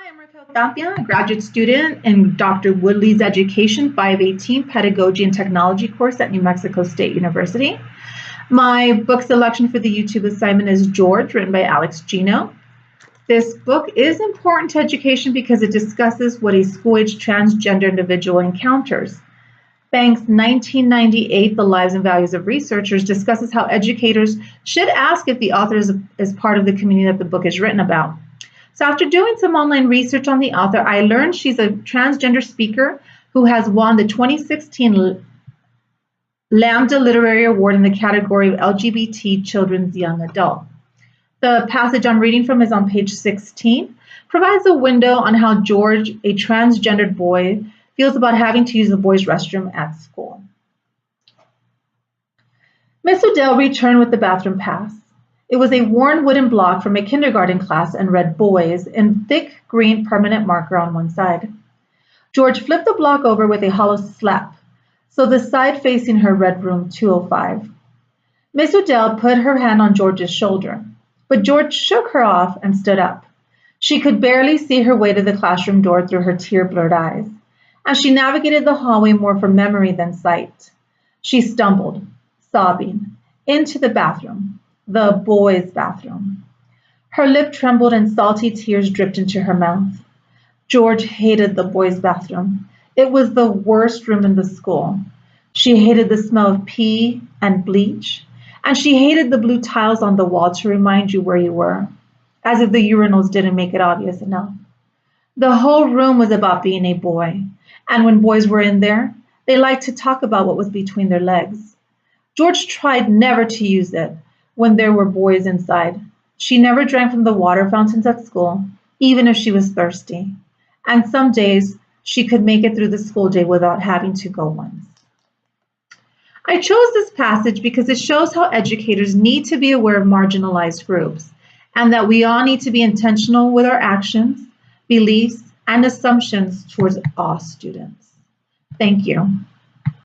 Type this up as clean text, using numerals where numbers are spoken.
I'm Raquel Tapia, a graduate student in Dr. Woodley's Education 518 Pedagogy and Technology course at New Mexico State University. My book selection for the YouTube assignment is George, written by Gino. This book is important to education because it discusses what a school-age transgender individual encounters. Banks' 1998 The Lives and Values of Researchers discusses how educators should ask if the author is part of the community that the book is written about. So after doing some online research on the author, I learned she's a transgender speaker who has won the 2016 Lambda Literary Award in the category of LGBT Children's Young Adult. The passage I'm reading from is on page 16, provides a window on how George, a transgendered boy, feels about having to use the boys' restroom at school. Miss Odell returned with the bathroom pass. It was a worn wooden block from a kindergarten class and read boys in thick green permanent marker on one side. George flipped the block over with a hollow slap, so the side facing her read room 205. Miss Odell put her hand on George's shoulder, but George shook her off and stood up. She could barely see her way to the classroom door through her tear-blurred eyes, and she navigated the hallway more from memory than sight. She stumbled, sobbing, into the bathroom. The boys' bathroom. Her lip trembled and salty tears dripped into her mouth. George hated the boys' bathroom. It was the worst room in the school. She hated the smell of pee and bleach, and she hated the blue tiles on the wall to remind you where you were, as if the urinals didn't make it obvious enough. The whole room was about being a boy, and when boys were in there, they liked to talk about what was between their legs. George tried never to use it when there were boys inside. She never drank from the water fountains at school, even if she was thirsty. And some days she could make it through the school day without having to go once. I chose this passage because it shows how educators need to be aware of marginalized groups, and that we all need to be intentional with our actions, beliefs, and assumptions towards all students. Thank you.